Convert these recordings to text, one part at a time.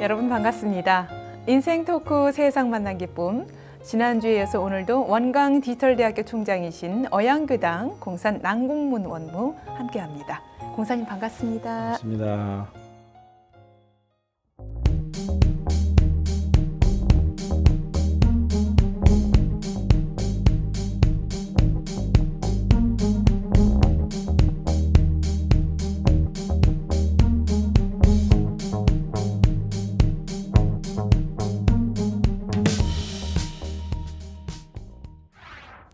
여러분 반갑습니다. 인생 토크 세상 만난 기쁨. 지난주에 이어서 오늘도 원광 디지털대학교 총장이신 어양교당 공산 남궁문 원무 함께합니다. 공사님 반갑습니다. 반갑습니다.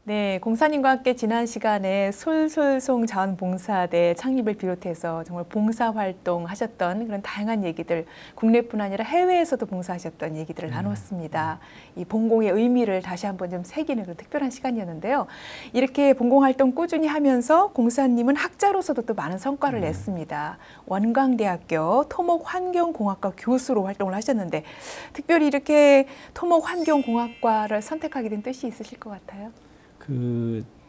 네, 공사님과 함께 지난 시간에 솔솔송 자원봉사대 창립을 비롯해서 정말 봉사활동 하셨던 그런 다양한 얘기들, 국내뿐 아니라 해외에서도 봉사하셨던 얘기들을 나눴습니다. 이 봉공의 의미를 다시 한번 좀 새기는 그런 특별한 시간이었는데요. 이렇게 봉공활동 꾸준히 하면서 공사님은 학자로서도 또 많은 성과를 냈습니다. 원광대학교 토목환경공학과 교수로 활동을 하셨는데 특별히 이렇게 토목환경공학과를 선택하게 된 뜻이 있으실 것 같아요?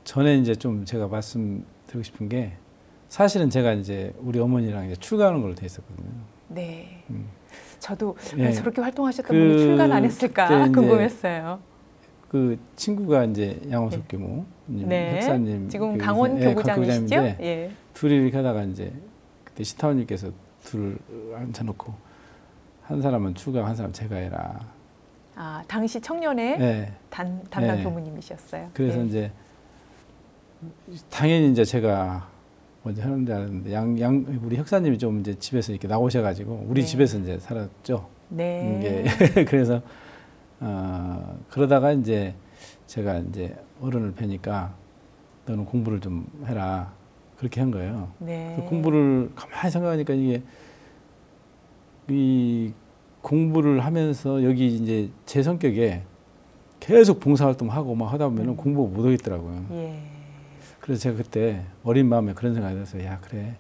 전에 이제 좀 제가 말씀드리고 싶은 게 사실은 제가 이제 우리 어머니랑 이제 출가하는 걸로 돼 있었거든요. 네. 저도 예. 저렇게 활동하셨던 분이 출가는 안 했을까 궁금했어요. 그 친구가 이제 양호석 교무, 네. 혁사님 지금 강원 교구장이시죠? 예. 둘이 이렇게 하다가 이제 그때 시타원님께서 둘을 앉혀놓고 한 사람은 출가, 한 사람 제가 해라. 아, 당시 청년의 네. 담당 네. 교무님이셨어요. 그래서 네. 이제 당연히 이제 제가 먼저 하는 줄 알았는데 우리 혁사님이 좀 이제 집에서 이렇게 나오셔가지고 우리 네. 집에서 이제 살았죠. 네. 이게 그래서 그러다가 이제 제가 이제 어른을 뵈니까 너는 공부를 좀 해라 그렇게 한 거예요. 네. 공부를 가만히 생각하니까 이게 이 공부를 하면서 여기 이제 제 성격에 계속 봉사활동하고 막 하다 보면은 공부 못 하겠더라고요. 예. 그래서 제가 그때 어린 마음에 그런 생각이 들어서 야 그래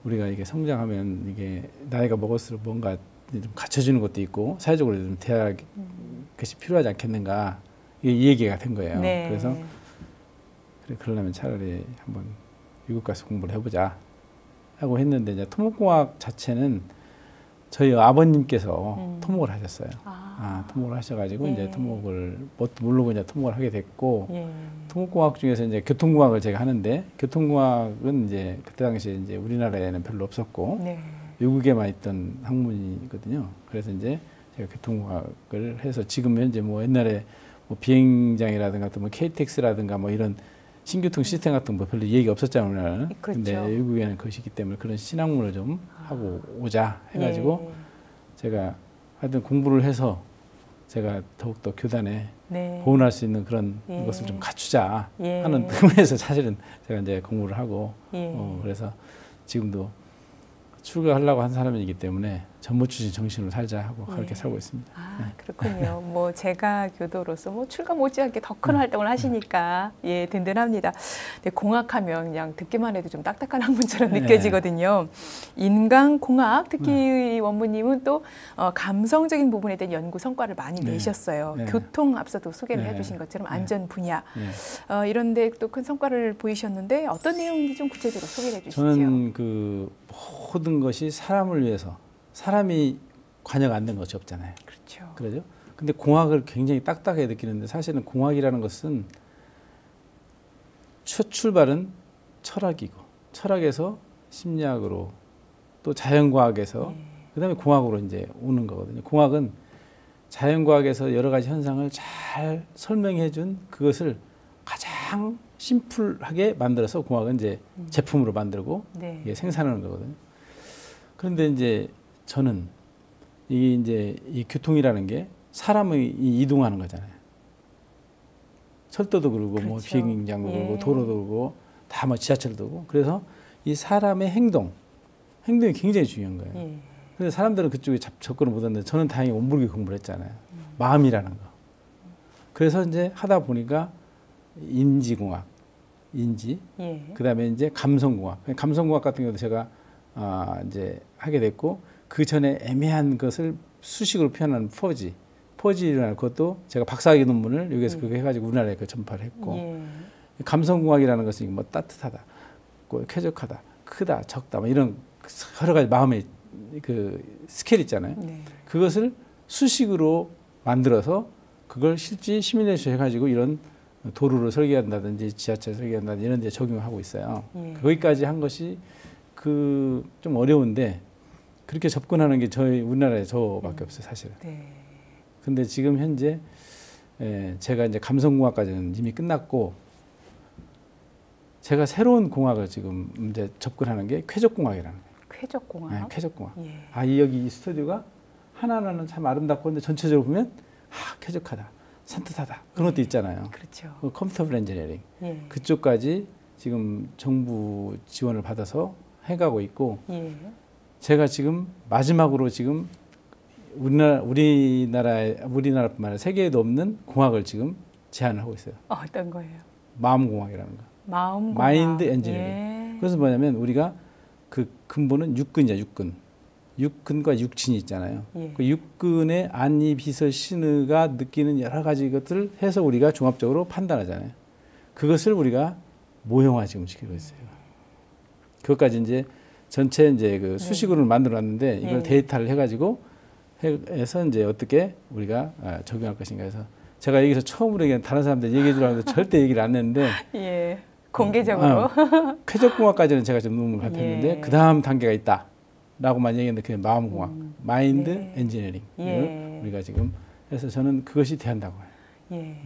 우리가 이게 성장하면 이게 나이가 먹을수록 뭔가 좀 갖춰주는 것도 있고 사회적으로 좀 대학 것이 필요하지 않겠는가 이 얘기가 된 거예요. 네. 그래서 그래 그러려면 차라리 한번 미국 가서 공부를 해보자 하고 했는데 이제 토목공학 자체는 저희 아버님께서 토목을 하셨어요. 토목을 하셔가지고 예. 이제 토목을 모르고 이제 토목을 하게 됐고 예. 토목공학 중에서 이제 교통공학을 제가 하는데 교통공학은 이제 그때 당시에 이제 우리나라에는 별로 없었고 네. 외국에만 있던 학문이거든요. 그래서 이제 제가 교통공학을 해서 지금 현재 뭐 옛날에 뭐 비행장이라든가 또 뭐 KTX라든가 뭐 이런 신교통 시스템 같은 거 별로 얘기가 없었잖아요, 우리나라는. 그렇죠. 근데 외국에는 그것이기 때문에 그런 신학문을 좀 하고 오자 해가지고 예. 제가 하여튼 공부를 해서 제가 더욱더 교단에 네. 보존할 수 있는 그런 예. 것을 좀 갖추자 예. 하는 의미에서 사실은 제가 이제 공부를 하고 예. 그래서 지금도 출가하려고 한 사람이기 때문에 전무추신 정신으로 살자 하고 그렇게 살고 있습니다. 그렇군요. 뭐 제가 교도로서 뭐 출가 못지않게 더 큰 활동을 하시니까 예 든든합니다. 근데 공학하면 그냥 듣기만 해도 좀 딱딱한 학문처럼 느껴지거든요. 인간공학 특히 원무님은 또 감성적인 부분에 대한 연구 성과를 많이 내셨어요. 교통 앞서도 소개를 해주신 것처럼 안전 분야 이런데 또 큰 성과를 보이셨는데 어떤 내용인지 좀 구체적으로 소개해 주시죠. 저는 그 모든 것이 사람을 위해서 사람이 관여가 안 된 것이 없잖아요. 그렇죠. 그러죠? 근데 공학을 굉장히 딱딱하게 느끼는데 사실은 공학이라는 것은 첫 출발은 철학이고 철학에서 심리학으로 또 자연과학에서 그다음에 공학으로 이제 오는 거거든요. 공학은 자연과학에서 여러 가지 현상을 잘 설명해 준 그것을 가장 심플하게 만들어서 공학은 이제 제품으로 만들고 이게 생산하는 거거든요. 그런데 이제 저는 이 교통이라는 게 사람의 이동하는 거잖아요. 철도도 그러고 그렇죠. 뭐 비행장도 그러고 도로도 그러고 다 뭐 지하철도 그러고 그래서 이 사람의 행동이 굉장히 중요한 거예요. 그래서 사람들은 그쪽에 접근을 못하는데 저는 다행히 원불교 공부를 했잖아요. 마음이라는 거. 그래서 이제 하다 보니까 인지공학, 그다음에 이제 감성공학. 감성공학 같은 경우도 제가 이제 하게 됐고 그 전에 애매한 것을 수식으로 표현하는 퍼지라는 것도 제가 박사학위 논문을 여기서 그거 해가지고 우리나라에 그 전파를 했고 감성공학이라는 것은 뭐 따뜻하다, 쾌적하다, 크다, 적다 뭐 이런 여러 가지 마음의 그 스케일 있잖아요. 네. 그것을 수식으로 만들어서 그걸 실제 시뮬레이션 해가지고 이런 도로를 설계한다든지 지하철 설계한다든지 이런 데 적용을 하고 있어요. 예. 거기까지 한 것이 그 좀 어려운데 그렇게 접근하는 게 저희 우리나라에 저밖에 없어요, 사실은. 네. 근데 지금 현재 제가 이제 감성공학까지는 이미 끝났고 제가 새로운 공학을 지금 이제 접근하는 게 쾌적공학이라는 거예요. 쾌적공학. 네, 쾌적공학. 예. 여기 이 스튜디오가 하나하나는 참 아름답고 근데 전체적으로 보면 쾌적하다, 산뜻하다 그런 것도 있잖아요. 그렇죠. 컴퓨터블 엔지니어링 예. 그쪽까지 지금 정부 지원을 받아서 해가고 있고 예. 제가 지금 마지막으로 지금 우리나라뿐만 아니라 세계에도 없는 공학을 지금 제안을 하고 있어요. 어떤 거예요? 마음공학이라는 거. 마음공학. 마인드 엔지니어링. 예. 그래서 뭐냐면 우리가 그 근본은 육근이야, 육근. 육근과 육친이 있잖아요. 예. 그 육근의 안이, 비서, 신의가 느끼는 여러 가지 것들을 해서 우리가 종합적으로 판단하잖아요. 그것을 우리가 모형화 지금 시키고 있어요. 그것까지 이제 전체 이제 그 수식으로 만들어 놨는데 이걸 데이터를 해가지고 해서 이제 어떻게 우리가 적용할 것인가 해서 제가 여기서 처음으로 다른 사람들 얘기해 주라는데 절대 얘기를 안 했는데 예. 공개적으로. 쾌적공학까지는 제가 좀 논문을 발표했는데 예. 그 다음 단계가 있다라고만 얘기했는데 그게 마음공학, 마인드 네. 엔지니어링을 예. 우리가 지금 해서 저는 그것이 돼한다고 해요. 예.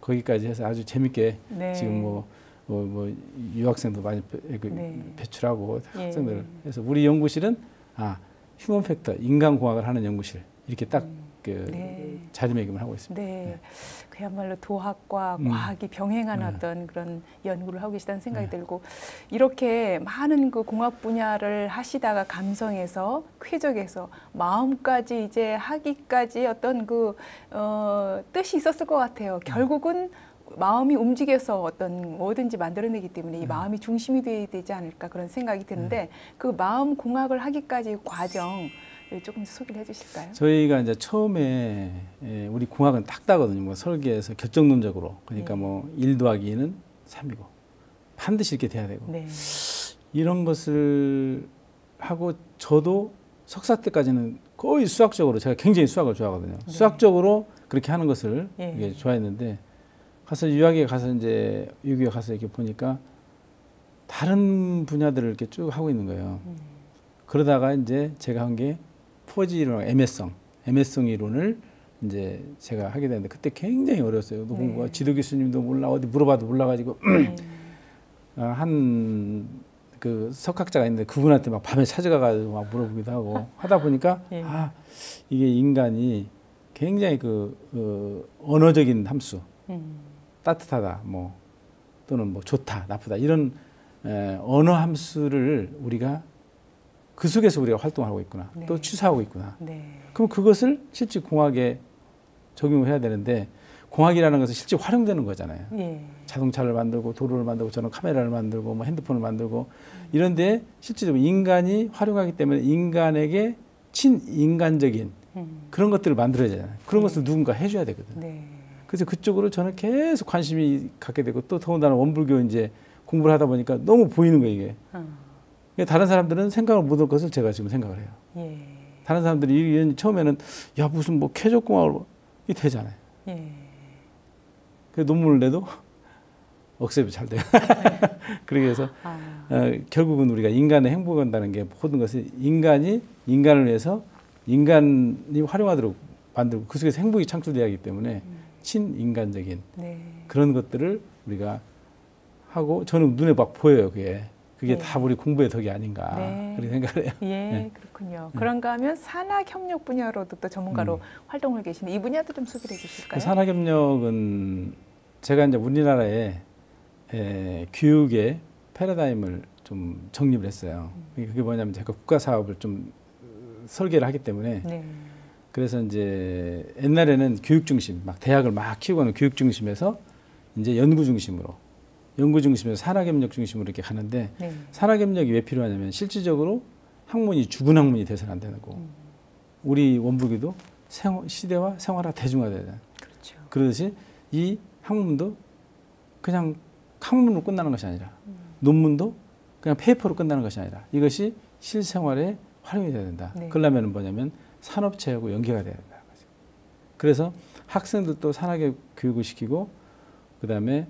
거기까지 해서 아주 재밌게 네. 지금 뭐 유학생도 많이 네. 배출하고 예. 학생들 해서 우리 연구실은 휴먼 팩터 인간공학을 하는 연구실 이렇게 딱 네. 자리매김을 하고 있습니다. 네. 그야말로 도학과 과학이 병행하는 어떤 그런 연구를 하고 계시다는 생각이 들고 이렇게 많은 그 공학 분야를 하시다가 감성에서 쾌적에서 마음까지 이제 하기까지 어떤 그 뜻이 있었을 것 같아요. 결국은 마음이 움직여서 어떤 뭐든지 만들어내기 때문에 이 마음이 중심이 되어야 되지 않을까 그런 생각이 드는데 그 마음 공학을 하기까지 과정 조금 소개를 해주실까요? 저희가 이제 처음에 우리 공학은 딱다거든요. 뭐 설계에서 결정론적으로 그러니까 뭐 1 더하기 2는 3이고 반드시 이렇게 돼야 되고 네. 이런 것을 하고 저도 석사 때까지는 거의 수학적으로 제가 굉장히 수학을 좋아하거든요. 네. 수학적으로 그렇게 하는 것을 예. 좋아했는데 가서 유학에 가서 이제 유교에 가서 이렇게 보니까 다른 분야들을 이렇게 쭉 하고 있는 거예요. 그러다가 이제 제가 한 게 포지 이론, 애매성 이론을 이제 제가 하게 되는데 그때 굉장히 어려웠어요. 공부가 지도 교수님도 몰라 어디 물어봐도 몰라가지고 한 그 석학자가 있는데 그분한테 막 밤에 찾아가가지고 막 물어보기도 하고 하다 보니까 이게 인간이 굉장히 그 언어적인 함수, 따뜻하다, 뭐 또는 뭐 좋다, 나쁘다 이런 언어 함수를 우리가 그 속에서 우리가 활동하고 있구나. 네. 또 취사하고 있구나. 네. 그럼 그것을 실제 공학에 적용을 해야 되는데 공학이라는 것은 실제 활용되는 거잖아요. 예. 자동차를 만들고 도로를 만들고 저는 카메라를 만들고 뭐 핸드폰을 만들고 이런데 실제로 인간이 활용하기 때문에 인간에게 친인간적인 그런 것들을 만들어야 되잖아요. 그런 것을 누군가 해줘야 되거든요. 네. 그래서 그쪽으로 저는 계속 관심이 갖게 되고 또 더군다나 원불교 이제 공부를 하다 보니까 너무 보이는 거예요, 이게. 다른 사람들은 생각을 못할 것을 제가 지금 생각을 해요. 예. 다른 사람들이 처음에는 야 무슨 뭐 쾌적공학으로 이게 되잖아요. 예. 그 논문을 내도 억셉이 잘 돼요. 그래서 결국은 우리가 인간의 행복한다는 게 모든 것을 인간이 인간을 위해서 인간이 활용하도록 만들고 그 속에서 행복이 창출돼야 하기 때문에 친인간적인 네. 그런 것들을 우리가 하고 저는 눈에 막 보여요. 그게 다 우리 공부의 덕이 아닌가 그렇게 생각을 해요. 예, 그렇군요. 그런가 하면 산학협력 분야로도 또 전문가로 활동을 계시는데 이 분야도 좀 소개해 주실까요? 그 산학협력은 제가 이제 우리나라의 교육의 패러다임을 좀 정립을 했어요. 그게 뭐냐면 제가 국가 사업을 좀 설계를 하기 때문에 그래서 이제 옛날에는 교육 중심, 막 대학을 막 키우고 하는 교육 중심에서 이제 연구 중심으로 산학협력 중심으로 이렇게 가는데 산학협력이 왜 필요하냐면 실질적으로 학문이 죽은 학문이 돼서는 안 되는 거고 우리 원불교도 시대와 생활화 대중화돼야 되잖아요. 그렇죠. 그러듯이 이 학문도 그냥 학문으로 끝나는 것이 아니라 논문도 그냥 페이퍼로 끝나는 것이 아니라 이것이 실생활에 활용이 돼야 된다. 네. 그러려면 뭐냐면 산업체하고 연계가 돼야 된다는 거죠. 그래서 학생들도 산학의 교육을 시키고 그다음에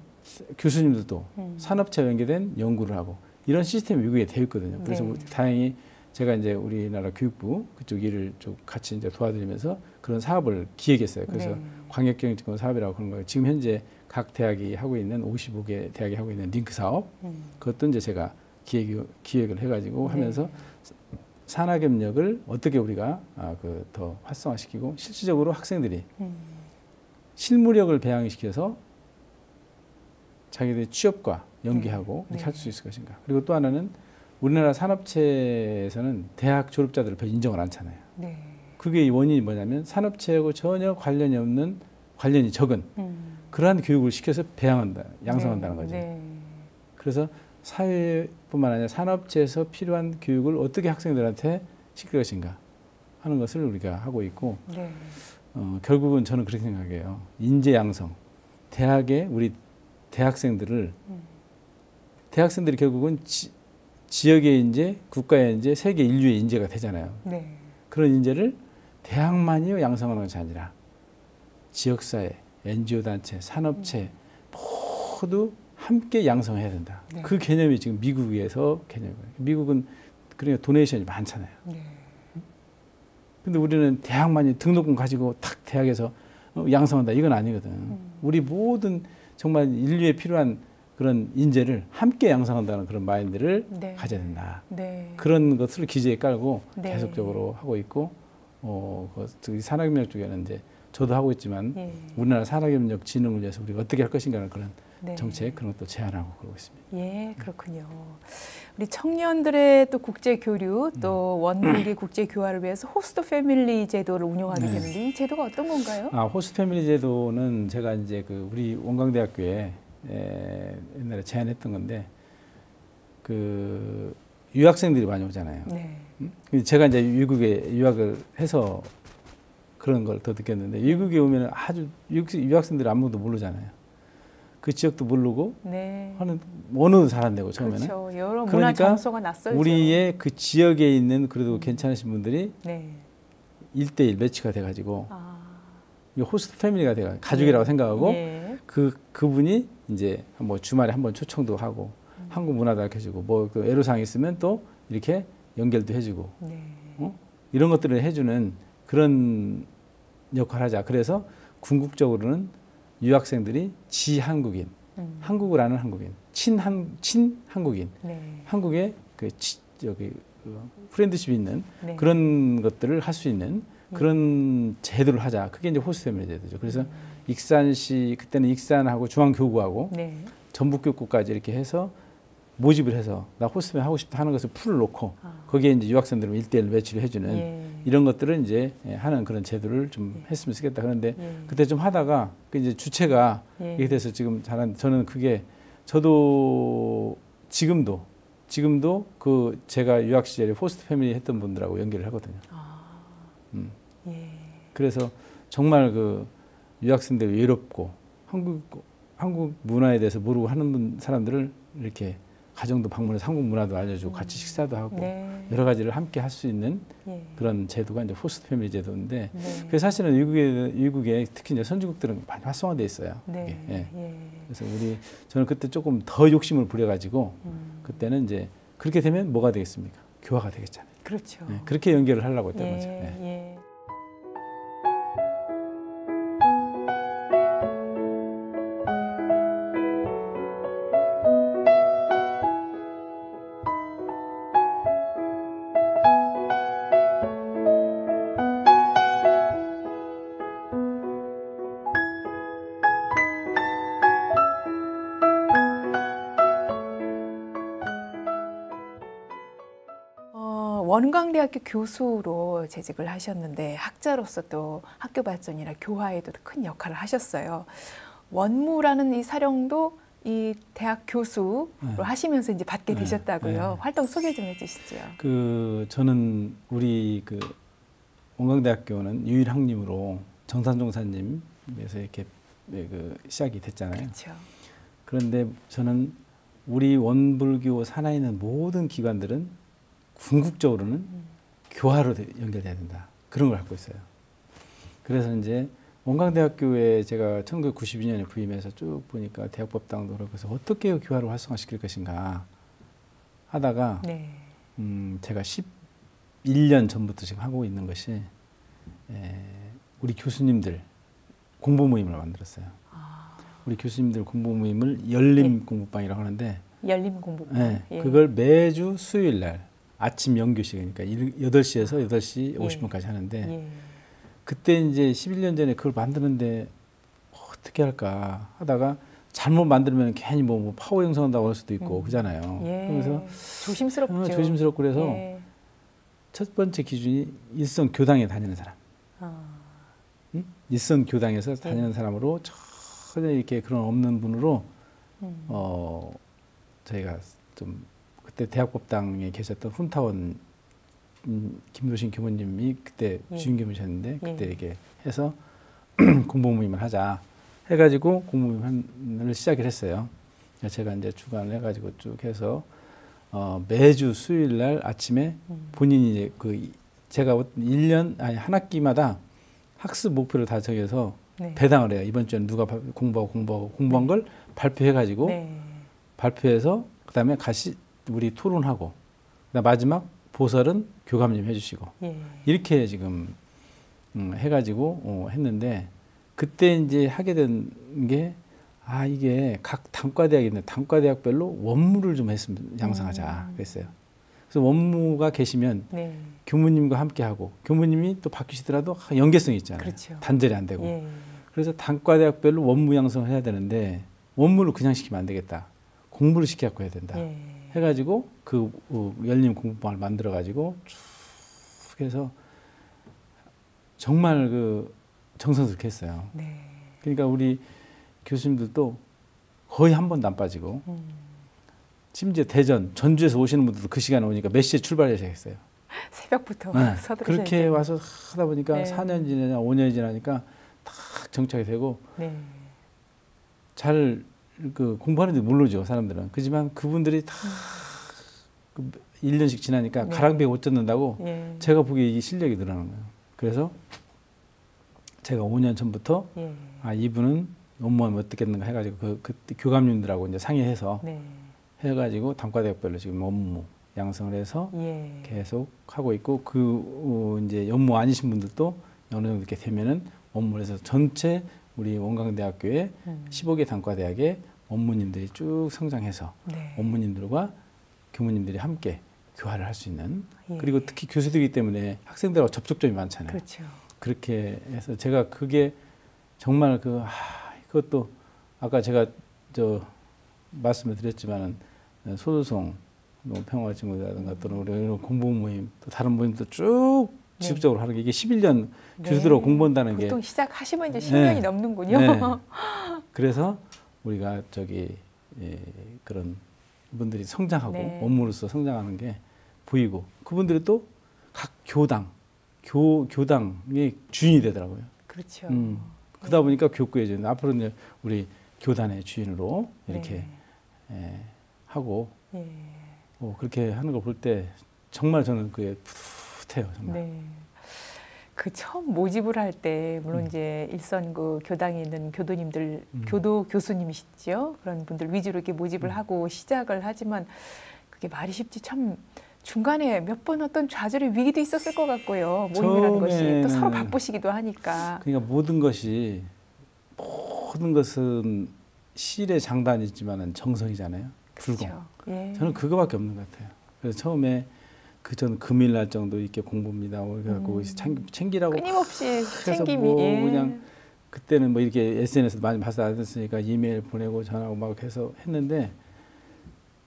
교수님들도 산업체와 연계된 연구를 하고 이런 시스템이 미국에 되어 있거든요. 그래서 네. 다행히 제가 이제 우리나라 교육부 그쪽 일을 좀 같이 이제 도와드리면서 그런 사업을 기획했어요. 그래서 네. 광역경영지원 사업이라고 그런 거예요. 지금 현재 각 대학이 하고 있는 55개 대학이 하고 있는 링크 사업 그것도 이제 제가 기획을 해가지고 하면서 산학협력을 어떻게 우리가 더 활성화시키고 실질적으로 학생들이 실무력을 배양시켜서 자기들의 취업과 연계하고 이렇게 할 수 있을 것인가. 그리고 또 하나는 우리나라 산업체에서는 대학 졸업자들을 별 인정을 안 하잖아요. 네. 그게 원인이 뭐냐면 산업체하고 전혀 관련이 적은 그러한 교육을 시켜서 배양한다, 양성한다는 거죠. 네. 그래서 사회뿐만 아니라 산업체에서 필요한 교육을 어떻게 학생들한테 시킬 것인가 하는 것을 우리가 하고 있고 네. 결국은 저는 그렇게 생각해요. 인재 양성, 우리 대학생들이 결국은 지역의 인재, 국가의 인재, 세계 인류의 인재가 되잖아요. 네. 그런 인재를 대학만이 양성하는 것이 아니라 지역사회, NGO 단체, 산업체 모두 함께 양성해야 된다. 네. 그 개념이 지금 미국에서 개념이에요. 미국은 그러니까 도네이션이 많잖아요. 네. 근데 우리는 대학만이 등록금 가지고 탁 대학에서 양성한다. 이건 아니거든. 우리 모든 정말 인류에 필요한 그런 인재를 함께 양성한다는 그런 마인드를 네. 가져야 된다. 네. 그런 것을 기재에 깔고 네. 계속적으로 하고 있고 산학협력 쪽에는 이제 저도 하고 있지만 예. 우리나라 산학협력 진흥을 위해서 우리가 어떻게 할 것인가는 그런 네. 정책 그런 것도 제안하고 그러고 있습니다. 예, 그렇군요. 우리 청년들의 또 국제 교류, 또 원불기 국제 교화를 위해서 호스트 패밀리 제도를 운영하게 네. 되는데 이 제도가 어떤 건가요? 호스트 패밀리 제도는 제가 이제 우리 원광대학교에 옛날에 제안했던 건데 유학생들이 많이 오잖아요. 네. 제가 이제 미국에 유학을 해서 그런 걸 더 느꼈는데 미국에 오면 아주 유학생들이 아무도 모르잖아요. 그 지역도 모르고 네. 하는 언어도 잘 안 되고 처음에는. 그렇죠. 여러 문화 그러니까 정서가 낯설죠. 우리의 그 지역에 있는 그래도 괜찮으신 분들이 네. 1대1 매치가 돼가지고 이 호스트 패밀리가 돼가 가족이라고 네. 생각하고 예. 그분이 이제 뭐 주말에 한번 초청도 하고 한국 문화도 알려주고 뭐 그 애로사항이 있으면 또 이렇게 연결도 해주고 네. 이런 것들을 해주는 그런 역할을 하자. 그래서 궁극적으로는 유학생들이 지한국인, 한국을 아는 한국인, 친한국인, 네. 한국에 프렌드십이 있는 네. 그런 것들을 할 수 있는 그런 제도를 하자. 그게 이제 호스트 패밀리 제도죠. 그래서 익산시 그때는 익산하고 중앙교구하고 네. 전북교구까지 이렇게 해서 모집을 해서 나 호스트 패밀리 하고 싶다 하는 것을 풀을 놓고 거기에 이제 유학생들을 1대1 매치를 해주는 예. 이런 것들을 이제 하는 그런 제도를 좀 했으면 좋겠다. 그런데 그때 좀 하다가 그 이제 주체가 이렇게 돼서 지금 저는 그게 저도 지금도 제가 유학 시절에 호스트 패밀리 했던 분들하고 연결을 하거든요. 예. 그래서 정말 유학생들 외롭고 한국 문화에 대해서 모르고 하는 사람들을 이렇게 가정도 방문해서 한국 문화도 알려주고 같이 식사도 하고 네. 여러 가지를 함께 할 수 있는 예. 그런 제도가 이제 호스트 패밀리 제도인데 네. 그래서 사실은 미국에 특히 이제 선진국들은 많이 활성화돼 있어요. 네. 이게. 예. 예. 그래서 저는 그때 조금 더 욕심을 부려가지고 그때는 이제 그렇게 되면 뭐가 되겠습니까? 교화가 되겠잖아요. 그렇죠. 예. 그렇게 연결을 하려고 했던 거죠. 예. 예. 예. 원광대학교 교수로 재직을 하셨는데 학자로서 또 학교 발전이나 교화에도 큰 역할을 하셨어요. 원무라는 이 사령도 이 대학 교수로 하시면서 이제 받게 되셨다고요. 활동 소개 좀 해주시죠. 저는 우리 원광대학교는 유일학님으로 정산종사님에서 이렇게 시작이 됐잖아요. 그렇죠. 그런데 저는 우리 원불교 산하에 있는 모든 기관들은 궁극적으로는 교화로 연결돼야 된다. 그런 걸 갖고 있어요. 그래서 이제 원광대학교에 제가 1992년에 부임해서 쭉 보니까 대학법당도 그렇고 해서 어떻게 교화를 활성화시킬 것인가 하다가 네. 제가 11년 전부터 지금 하고 있는 것이 우리 교수님들 공부 모임을 만들었어요. 우리 교수님들 공부 모임을 열림 공부방이라고 하는데 열림 공부방. 네, 예. 그걸 매주 수요일 날 아침 영교시 그러니까 8시에서 8시 50분까지 하는데 예. 그때 이제 11년 전에 그걸 만드는데 어떻게 할까 하다가 잘못 만들면 괜히 뭐 파워 형성한다고 할 수도 있고 그러잖아요. 예. 그래서 조심스럽죠. 조심스럽고 그래서 예. 첫 번째 기준이 일선 교당에 다니는 사람. 일선 교당에서 다니는 사람으로 전혀 이렇게 그런 없는 분으로 저희가 좀 그때 대학법당에 계셨던 훈타원 김도신 교무님이 그때 주임 교무셨는데 그때 이렇게 해서 공부 모임을 하자 해가지고 공부 모임을 시작을 했어요. 제가 이제 주관을 해가지고 쭉 해서 매주 수요일 날 아침에 본인이 이제 그 제가 1년 아니 한 학기마다 학습 목표를 다 정해서 배당을 해요. 이번 주에는 누가 공부한 걸 발표해가지고 발표해서 그다음에 같이 우리 토론하고 그다음 마지막 보설은 교감님 해주시고 이렇게 지금 해가지고 했는데 그때 이제 하게 된 게 이게 각 단과대학이 있는데 단과대학별로 원무를 좀 했으면 양성하자 그랬어요. 그래서 원무가 계시면 교무님과 함께 하고 교무님이 또 바뀌시더라도 연계성이 있잖아요. 그렇죠. 단절이 안 되고. 그래서 단과대학별로 원무 양성을 해야 되는데 원무를 그냥 시키면 안 되겠다. 공부를 시켜갖고 해야 된다. 해가지고 그 열림 공부방을 만들어가지고 쭉 해서 정말 그 정성스럽게 했어요. 그러니까 우리 교수님들도 거의 한 번도 안 빠지고 심지어 대전, 전주에서 오시는 분들도 그 시간에 오니까 몇 시에 출발하셔야겠어요. 새벽부터 서두르셔야죠. 그렇게 와서 하다 보니까 4년 지나냐 5년이 지나니까 딱 정착이 되고 잘 그 공부하는지 모르죠 사람들은. 그렇지만 그분들이 다 그 1년씩 지나니까 가랑비에 옷 젖는다고 제가 보기에 이 실력이 늘어나는 거예요. 그래서 제가 5년 전부터 이분은 업무하면 어떻겠는가 해가지고 그때 교감님들하고 이제 상의해서 해가지고 단과대학별로 지금 업무 양성을 해서 계속 하고 있고 이제 업무 아니신 분들도 어느 정도 이렇게 되면은 업무를 해서 전체 우리 원광대학교의 15개 단과대학의 업무님들이 쭉 성장해서 업무님들과 교무님들이 함께 교화를 할 수 있는 그리고 특히 교수들이기 때문에 학생들하고 접촉점이 많잖아요. 그렇죠. 그렇게 해서 제가 그게 정말 그것도 아까 제가 말씀을 드렸지만은 소소송, 평화친구라든가 또는 우리 공부 모임 또 다른 모임도 쭉 지속적으로 하는 게 이게 11년 교수들하고 공부한다는 게 보통 시작하시면 이제 10년이 넘는군요. 그래서 우리가 그런 분들이 성장하고 업무로서 성장하는 게 보이고 그분들이 또 각 교당의 주인이 되더라고요. 그렇죠. 그러다 보니까 교구에 앞으로는 우리 교단의 주인으로 이렇게 하고 그렇게 하는 걸 볼 때 정말 저는 그게 풋풋해요. 정말. 그 처음 모집을 할 때 물론 이제 일선 그 교당에 있는 교도님들, 교도 교수님이시죠. 그런 분들 위주로 이렇게 모집을 하고 시작을 하지만 그게 말이 쉽지 참 중간에 몇 번 어떤 좌절의 위기도 있었을 것 같고요. 모임이라는 것이 또 서로 바쁘시기도 하니까. 그러니까 모든 것은 실의 장단이지만은 정성이잖아요. 그렇죠. 저는 그거밖에 없는 것 같아요. 그래서 처음에 저는 금일 날 정도 이렇게 공부입니다. 그래갖고 챙기라고 끊임없이 챙김이 그냥 그때는 뭐 이렇게 SNS도 많이 봐서 안 했으니까 이메일 보내고 전화하고 막 해서 했는데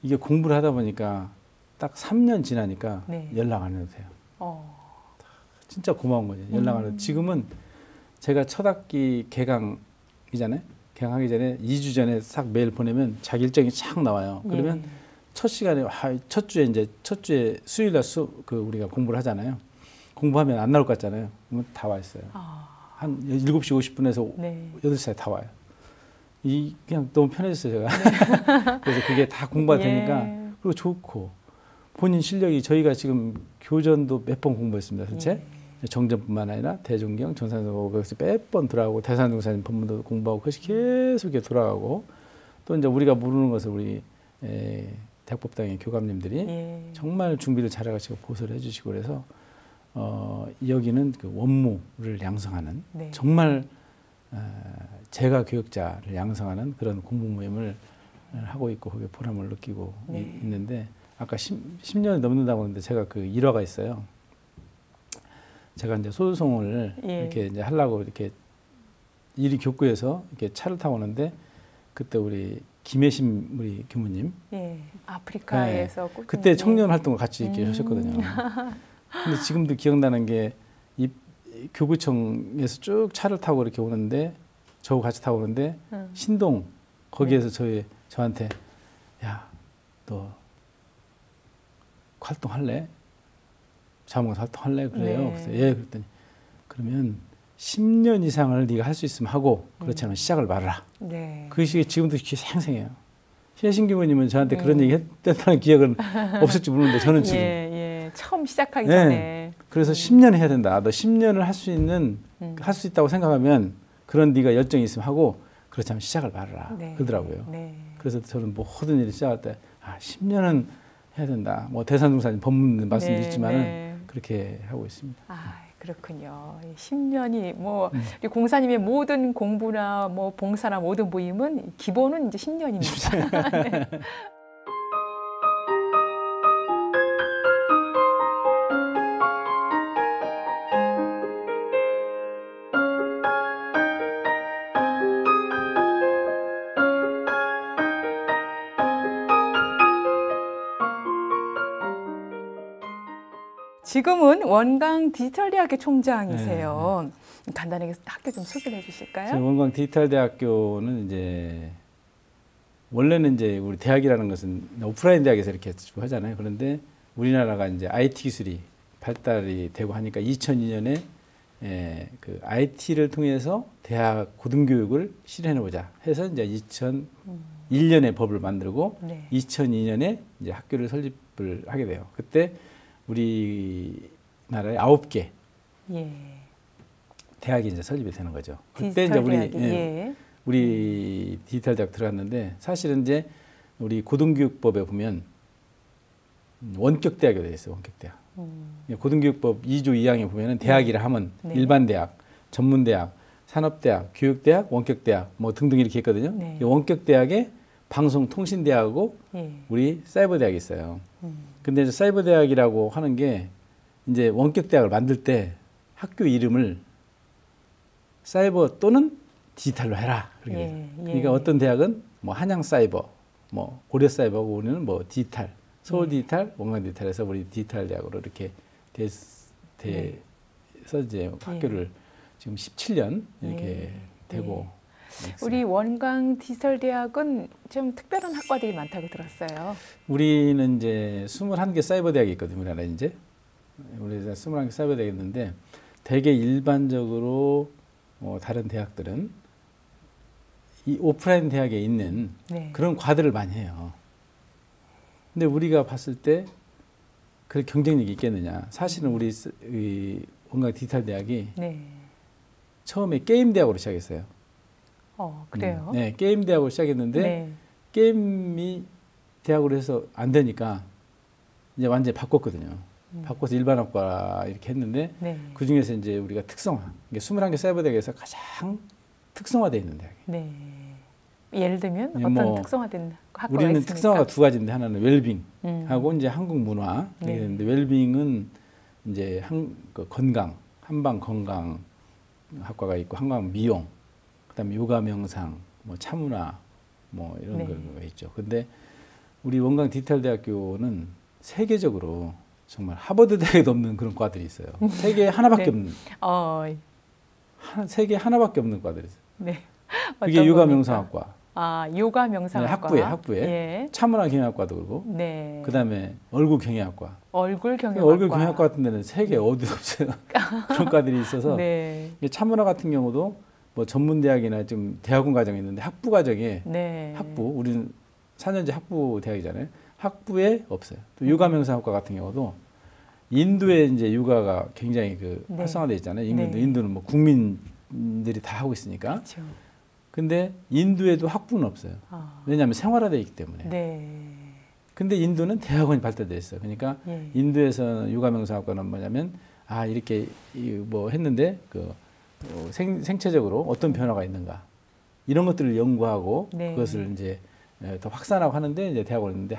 이게 공부를 하다 보니까 딱 3년 지나니까 연락 안 해도 돼요. 진짜 고마운 거죠. 연락 안 해도. 지금은 제가 첫 학기 개강이잖아요. 개강하기 전에 2주 전에 싹 메일 보내면 자기 일정이 쫙 나와요. 그러면 첫 시간에 첫 주에 수요일 날 우리가 공부를 하잖아요. 공부하면 안 나올 것 같잖아요. 그러면 다 와 있어요. 한 7시 50분에서 8시 사이 다 와요. 그냥 너무 편해졌어요, 제가. 그래서 그게 다 공부가 되니까 그리고 좋고 본인 실력이 저희가 지금 교전도 몇 번 공부했습니다. 전체 정전뿐만 아니라 대종경, 정산서 거기서 몇 번 돌아가고 대산종사님 법문도 공부하고 그것이 계속 이렇게 돌아가고 또 이제 우리가 모르는 것을 우리 대학법당의 교감님들이 정말 준비를 잘해가지고 보소를 해주시고 그래서 여기는 그 원무를 양성하는 정말 제가 교육자를 양성하는 그런 공부 모임을 하고 있고 거기에 보람을 느끼고 있는데 아까 10년이 넘는다고 하는데 제가 그 일화가 있어요. 제가 이제 소송을 이렇게 이제 하려고 이렇게 일이 교구에서 이렇게 차를 타고 오는데 그때 우리 김혜심 우리 교무님 아프리카에서 그때 청년 활동을 같이 이렇게 하셨거든요. 근데 지금도 기억나는 게 이 교구청에서 쭉 차를 타고 이렇게 오는데 저하고 같이 타고 오는데 신동 거기에서 저한테 야, 너 활동할래? 자문관 활동할래? 그래요. 그래서 예, 그랬더니 그러면 10년 이상을 네가 할 수 있으면 하고 그렇지 않으면 시작을 말아라. 그 시기 지금도 생생해요. 혜신 교무님은 저한테 그런 얘기 했다는 기억은 없을지 모르는데 저는 지금 처음 시작하기 전에 그래서 10년 해야 된다. 너 10년을 할 수 있는 할 수 있다고 생각하면 그런 네가 열정이 있으면 하고 그렇지 않으면 시작을 말아라. 그러더라고요. 그래서 저는 모든 일을 시작할 때 10년은 해야 된다. 뭐 대산종사님 법문 말씀드렸지만은 그렇게 하고 있습니다. 그렇군요. 10년이 뭐 우리 공사님의 모든 공부나 뭐 봉사나 모든 모임은 기본은 이제 10년입니다. 지금은 원광 디지털대학교 총장이세요. 간단하게 학교 좀 소개를 해주실까요? 원광 디지털대학교는 이제 원래는 이제 우리 대학이라는 것은 오프라인 대학에서 이렇게 하잖아요. 그런데 우리나라가 이제 IT 기술이 발달이 되고 하니까 2002년에 그 IT를 통해서 대학 고등교육을 실현해보자 해서 이제 2001년에 법을 만들고 2002년에 이제 학교를 설립을 하게 돼요. 그때 우리나라에 9개 대학이 이제 설립이 되는 거죠. 그때 이제 우리 디지털 대학 들어갔는데 사실은 이제 우리 고등교육법에 보면 원격 대학이 되어 있어요. 원격 대학. 고등교육법 2조 2항에 보면은 대학이라 하면 일반 대학, 전문 대학, 산업 대학, 교육 대학, 원격 대학 뭐 등등 이렇게 있거든요. 이 원격 대학에 방송통신대학하고 우리 사이버 대학이 있어요. 근데 이제 사이버 대학이라고 하는 게 이제 원격 대학을 만들 때 학교 이름을 사이버 또는 디지털로 해라. 그러니까 어떤 대학은 뭐 한양 사이버, 뭐 고려 사이버고 우리는 뭐 디지털, 서울 디지털, 원광 디지털에서 우리 디지털 대학으로 이렇게 돼서 이제 학교를 지금 17년 이렇게 되고. 우리 원광 디지털대학은 좀 특별한 학과들이 많다고 들었어요. 우리는 이제 21개 사이버 대학이 있거든요. 우리나라 이제. 우리 21개 사이버 대학이 있는데 되게 일반적으로 다른 대학들은 이 오프라인 대학에 있는 그런 과들을 많이 해요. 근데 우리가 봤을 때 그 경쟁력이 있겠느냐. 사실은 우리 원광 디지털 대학이 처음에 게임 대학으로 시작했어요. 그래요? 네, 게임 대학으로 시작했는데 게임이 대학으로 해서 안 되니까 이제 완전히 바꿨거든요. 바꿔서 일반학과 이렇게 했는데 그 중에서 이제 우리가 특성화, 21개 사이버 대학에서 가장 특성화되어 있는 대학이에요. 예를 들면 어떤 특성화된 학과가 우리는 있습니까? 특성화가 두 가지인데 하나는 웰빙하고 이제 한국 문화. 근데 웰빙은 이제 건강, 한방 건강 학과가 있고 한방 미용. 그다음에 요가 명상, 뭐 차문화, 뭐 이런 거가 있죠. 근데 우리 원광 디지털 대학교는 세계적으로 정말 하버드 대학에도 없는 그런 과들이 있어요. 세계에 하나밖에 없는. 세계 하나밖에 없는 과들이 있어요. 그게 요가 명상학과. 요가 명상학과. 학부에. 차문화 경영학과도 그러고. 그다음에 얼굴 경영학과. 얼굴 경영학과. 얼굴 경영학과 같은 데는 세계 어디도 없어요. 그런 과들이 있어서. 차문화 같은 경우도 뭐 전문대학이나 좀 대학원 과정이 있는데 학부 과정에 학부, 우리는 4년제 학부 대학이잖아요. 학부에 없어요. 또 육아명상학과 같은 경우도 인도에 이제 육아가 굉장히 그 네. 활성화되어 있잖아요. 네. 인도는 뭐 국민들이 다 하고 있으니까. 그렇죠. 근데 인도에도 학부는 없어요. 왜냐하면 생활화되어 있기 때문에. 네. 근데 인도는 대학원이 발달되어 있어요. 그러니까 예. 인도에서는 육아명상학과는 뭐냐면 이렇게 뭐 했는데 그 생체적으로 어떤 변화가 있는가 이런 것들을 연구하고 네. 그것을 이제 더 확산하고 하는데 이제 대학원이 있는데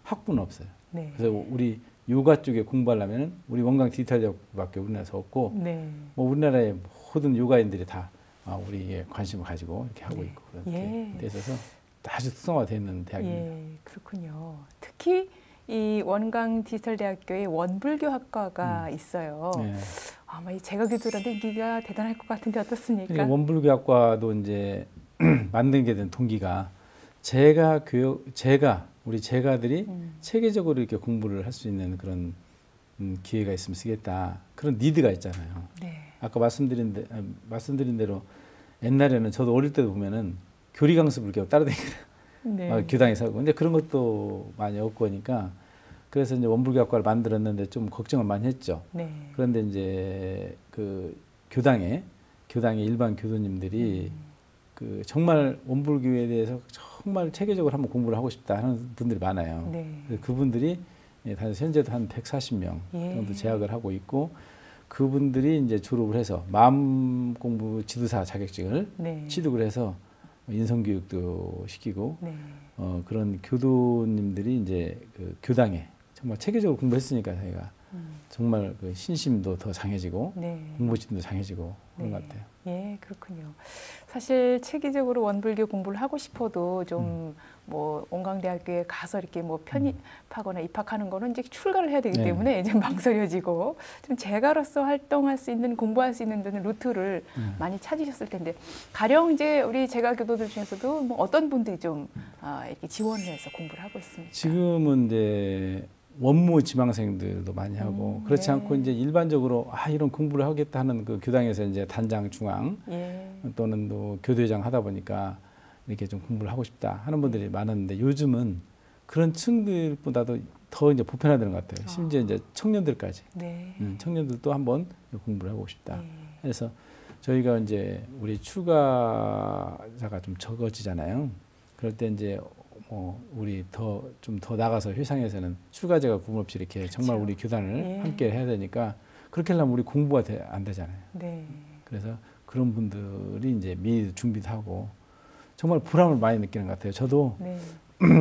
학부는 없어요. 네. 그래서 우리 육아 쪽에 공부하려면은 우리 원광 디지털 대학밖에 우리나라에서 없고 네. 뭐 우리나라의 모든 육아인들이 다 우리에 관심을 가지고 이렇게 하고 있고 그렇게 예. 돼 있어서 아주 특성화되어 있는 대학입니다. 예, 그렇군요. 특히 이 원광 디지털대학교에 원불교학과가 있어요. 네. 아마 이 제가교들한테 인기가 대단할 것 같은데 어떻습니까? 그러니까 원불교학과도 이제 만들게 된 동기가 우리 제가들이 체계적으로 이렇게 공부를 할 수 있는 그런 기회가 있으면 쓰겠다. 그런 니드가 있잖아요. 네. 아까 말씀드린 대로 옛날에는 저도 어릴 때도 보면은 교리 강습을 이렇게 따라다니거든요. 네. 교당에서 하고. 근데 그런 것도 많이 없고 하니까 그래서 이제 원불교학과를 만들었는데 좀 걱정을 많이 했죠. 네. 그런데 이제 그 교당의 일반 교도님들이 그 정말 원불교에 대해서 정말 체계적으로 한번 공부를 하고 싶다 하는 분들이 많아요. 네. 그래서 그분들이 현재도 한 140명 정도 재학을 하고 있고 그분들이 이제 졸업을 해서 마음 공부 지도사 자격증을 네. 취득을 해서 인성교육도 시키고 네. 그런 교도님들이 이제 그 교당에 정말 체계적으로 공부했으니까 저희가 정말 그 신심도 더 장해지고 네. 공부심도 장해지고 그런 네. 것 같아요. 예, 그렇군요. 사실 체계적으로 원불교 공부를 하고 싶어도 좀 뭐 원광대학교에 가서 이렇게 뭐 편입하거나 입학하는 거는 이제 출가를 해야 되기 네. 때문에 이제 망설여지고 좀 제가로서 활동할 수 있는 공부할 수 있는 데는 루트를 많이 찾으셨을 텐데 가령 이제 우리 제가 교도들 중에서도 뭐 어떤 분들이 좀 이렇게 지원을 해서 공부를 하고 있습니까? 지금은 이제 원무 지망생들도 많이 하고 그렇지 네. 않고 이제 일반적으로 이런 공부를 하겠다 하는 그 교당에서 이제 단장 중앙 예. 또는 또 교도회장 하다 보니까 이렇게 좀 공부를 하고 싶다 하는 분들이 많았는데 요즘은 그런 층들보다도 더 이제 보편화되는 것 같아요. 심지어 이제 청년들까지. 네. 청년들도 한번 공부를 하고 싶다. 네. 그래서 저희가 이제 우리 출가자가 좀 적어지잖아요. 그럴 때 이제 우리 좀 더 나가서 회상에서는 출가자가 구분 없이 이렇게 그렇죠. 정말 우리 교단을 예. 함께 해야 되니까 그렇게 하려면 우리 공부가 안 되잖아요. 네. 그래서 그런 분들이 이제 미리 준비도 하고 정말 보람을 많이 느끼는 것 같아요. 저도 네.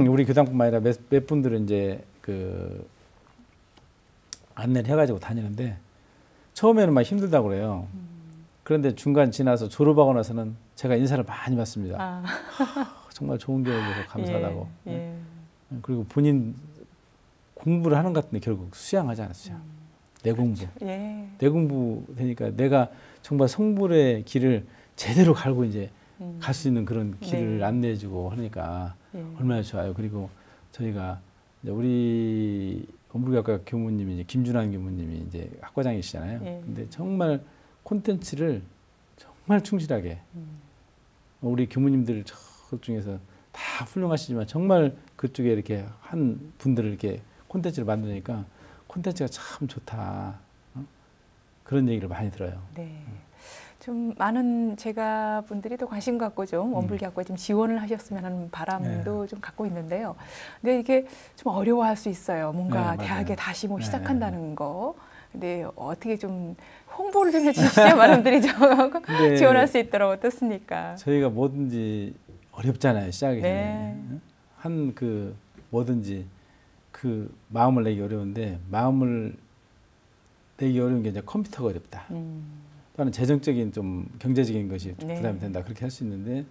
우리 교당뿐만 아니라 몇 분들은 이제 그 안내를 해가지고 다니는데 처음에는 막 힘들다고 그래요. 그런데 중간 지나서 졸업하고 나서는 제가 인사를 많이 받습니다. 정말 좋은 교육에서 감사하다고. 예. 예. 그리고 본인 공부를 하는 것 같은데 결국 수양하잖아요. 수양. 내 공부. 예. 내 공부 되니까 내가 정말 성불의 길을 제대로 갈고 이제 갈 수 있는 그런 길을 네. 안내해주고 하니까 예. 얼마나 좋아요. 그리고 저희가 이제 우리 원불교학과 교무님이 이제 김준환 교무님이 이제 학과장이시잖아요. 예. 근데 정말 콘텐츠를 정말 충실하게 우리 교무님들 그 중에서 다 훌륭하시지만 정말 그쪽에 이렇게 한 분들을 이렇게 콘텐츠를 만드니까 콘텐츠가 참 좋다. 그런 얘기를 많이 들어요. 네. 좀 많은 제가 분들이 또 관심 갖고 좀 원불교학과에 좀 지원을 하셨으면 하는 바람도 좀 갖고 있는데요. 근데 이게 좀 어려워할 수 있어요. 뭔가 네, 대학에 맞아요. 다시 뭐 네. 시작한다는 거. 근데 어떻게 좀 홍보를 좀 해주시죠. 많은 분들이 좀 지원할 수 있도록 어떻습니까? 저희가 뭐든지 어렵잖아요. 시작이 전에. 네. 한 그 뭐든지 그 마음을 내기 어려운데 마음을 내기 어려운 게 이제 컴퓨터가 어렵다. 또는 재정적인 좀 경제적인 것이 네. 부담이 된다. 그렇게 할 수 있는데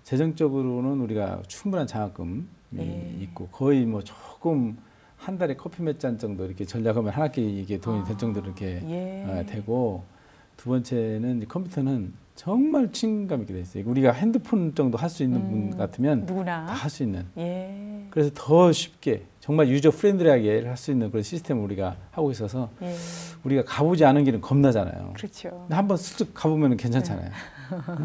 재정적으로는 우리가 충분한 장학금이 네. 있고 거의 뭐 조금 한 달에 커피 몇 잔 정도 이렇게 전략하면 한 학기 이게 돈이 될 정도로 이렇게 예. 되고 두 번째는 이 컴퓨터는 정말 친감 있게 돼 있어요. 우리가 핸드폰 정도 할 수 있는 분 같으면 누구나 다 할 수 있는. 예. 그래서 더 쉽게 정말 유저 프렌들리하게 할 수 있는 그런 시스템을 우리가 하고 있어서 예. 우리가 가보지 않은 길은 겁나잖아요. 그렇죠. 근데 한번 슬쩍 가보면 괜찮잖아요.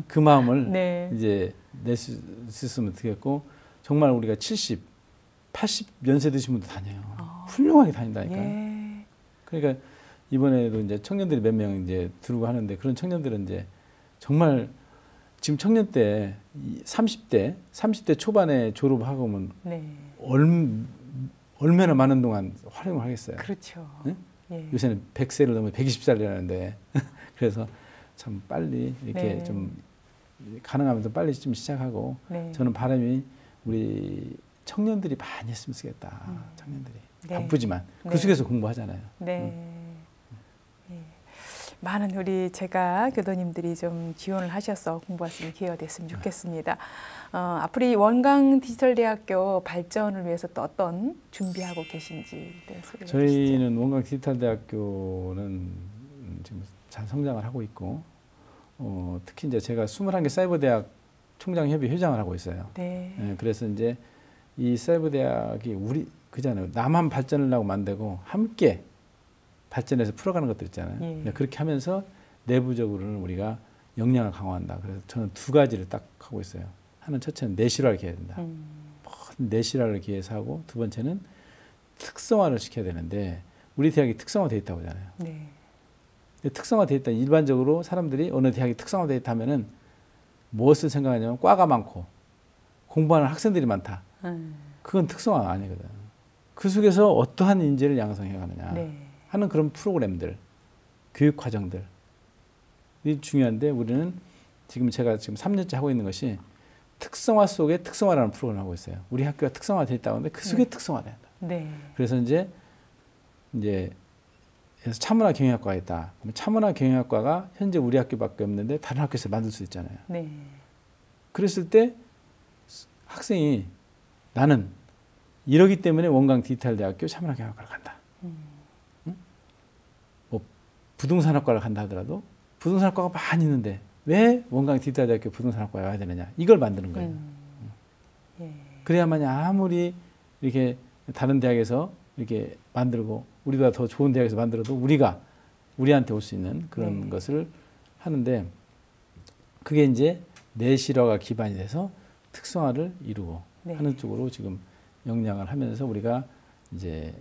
그 마음을 네. 이제 낼 수 있으면 되겠고 정말 우리가 70 80연세 드신 분도 다녀요. 훌륭하게 다닌다니까요. 예. 그러니까 이번에도 이제 청년들이 몇 명 이제 들고 하는데 그런 청년들은 이제 정말 지금 청년 때 30대 초반에 졸업하고 오면 네. 얼마나 많은 동안 활용을 하겠어요. 그렇죠. 네? 예. 요새는 100세를 넘으면 120살이라는데 그래서 참 빨리 이렇게 네. 좀 가능하면 좀 빨리 좀 시작하고 네. 저는 바람이 우리 청년들이 많이 했으면 쓰겠다. 청년들이 네. 바쁘지만 네. 그 속에서 공부하잖아요. 네. 예. 많은 우리 제가 교도님들이 좀 지원을 하셔서 공부할 수 있는 기회가 됐으면 좋겠습니다. 앞으로 이 원광 디지털대학교 발전을 위해서 또 어떤 준비하고 계신지 소개해 주시죠. 저희는 원광 디지털대학교는 지금 잘 성장을 하고 있고 특히 이제 제가 21개 사이버대학 총장협의 회장을 하고 있어요. 네. 네, 그래서 이제 이 사이버대학이 우리 그잖아요. 나만 발전을 하고 만들고 함께 발전해서 풀어가는 것들 있잖아요. 예. 그렇게 하면서 내부적으로는 우리가 역량을 강화한다. 그래서 저는 두 가지를 딱 하고 있어요. 하나는 첫째는 내실화를 기해야 된다. 내실화를 기해서 하고 두 번째는 특성화를 시켜야 되는데 우리 대학이 특성화되어 있다고 하잖아요. 네. 특성화되어 있다. 일반적으로 사람들이 어느 대학이 특성화되어 있다면은 무엇을 생각하냐면 과가 많고 공부하는 학생들이 많다. 그건 특성화가 아니거든. 그 속에서 어떠한 인재를 양성해 가느냐 네. 하는 그런 프로그램들, 교육 과정들이 중요한데 우리는 제가 지금 3년째 하고 있는 것이 특성화 속에 특성화라는 프로그램을 하고 있어요. 우리 학교가 특성화되어 있다고 하는데 그 속에 특성화된다. 네. 그래서 이제 차문화 경영학과가 있다. 그러면 차문화 경영학과가 현재 우리 학교밖에 없는데 다른 학교에서 만들 수 있잖아요. 네. 그랬을 때 학생이 나는 이러기 때문에 원광 디지털대학교 차문화 경영학과를 간다. 응? 뭐 부동산학과를 간다 하더라도 부동산학과가 많이 있는데 왜 원광 디지털대학교 부동산학과에 와야 되느냐. 이걸 만드는 거예요. 예. 그래야만이 아무리 이렇게 다른 대학에서 이렇게 만들고 우리보다 더 좋은 대학에서 만들어도 우리한테 올 수 있는 그런 것을 하는데 그게 이제 내실화가 기반이 돼서 특성화를 이루고 하는 쪽으로 지금 역량을 하면서 우리가 이제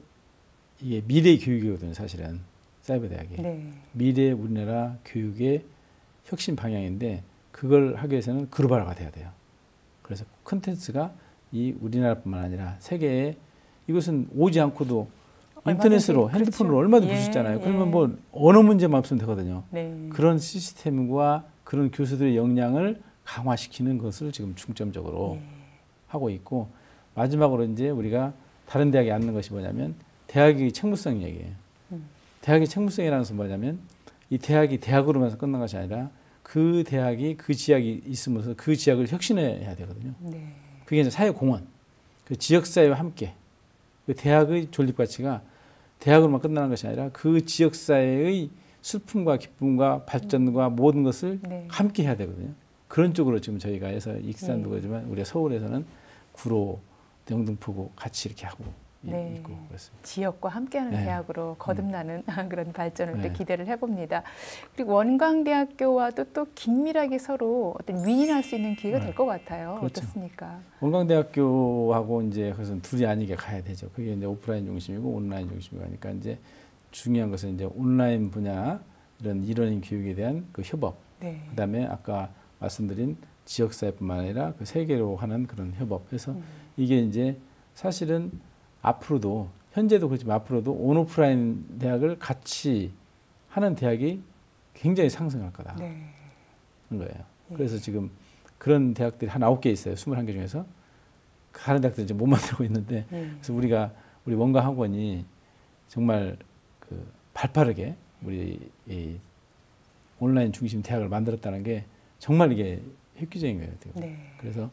이게 미래 교육이거든요, 사실은 사이버대학이. 네. 미래 우리나라 교육의 혁신 방향인데 그걸 하기 위해서는 글로벌화가 돼야 돼요. 그래서 콘텐츠가 이 우리나라뿐만 아니라 세계에 이것은 오지 않고도 인터넷으로 핸드폰으로 얼마든지 볼 수 있잖아요. 그러면 뭐 언어 문제만 없으면 되거든요. 네. 그런 시스템과 그런 교수들의 역량을 강화시키는 것을 지금 중점적으로 하고 있고 마지막으로 이제 우리가 다른 대학에 앉는 것이 뭐냐면 대학의 책무성 얘기예요. 대학의 책무성이라는 것은 뭐냐면 이 대학이 대학으로만 끝난 것이 아니라 그 대학이 그 지역이 있으면서 그 지역을 혁신해야 되거든요. 네. 그게 이제 사회공헌, 그 지역사회와 함께 그 대학의 존립 가치가 대학으로만 끝나는 것이 아니라 그 지역사회의 슬픔과 기쁨과 발전과 모든 것을 함께 해야 되거든요. 그런 쪽으로 지금 저희가 해서 익산도 그러지만 우리가 서울에서는 구로, 영등포구 같이 이렇게 하고 있고 그렇습니다. 지역과 함께하는 대학으로 거듭나는 그런 발전을 또 기대를 해봅니다. 그리고 원광대학교와도 또 긴밀하게 서로 어떤 윈윈할 수 있는 기회가 될 것 같아요. 그렇죠. 어떻습니까? 원광대학교하고 이제 그것은 둘이 아니게 가야 되죠. 그게 이제 오프라인 중심이고 온라인 중심이고 하니까 이제 중요한 것은 이제 온라인 분야 이런 이론인 교육에 대한 그 협업. 그다음에 아까 말씀드린 지역사회뿐만 아니라 그 세계로 하는 그런 협업. 그래서 이게 이제 사실은 앞으로도 현재도 그렇지만 앞으로도 온오프라인 대학을 같이 하는 대학이 굉장히 상승할 거다. 그런 거예요. 그래서 지금 그런 대학들이 한 9개 있어요. 21개 중에서. 다른 대학들은 이제 못 만들고 있는데 그래서 우리 원광학원이 정말 그 발빠르게 우리 이 온라인 중심 대학을 만들었다는 게 정말 이게 획기적인 거예요. 그래서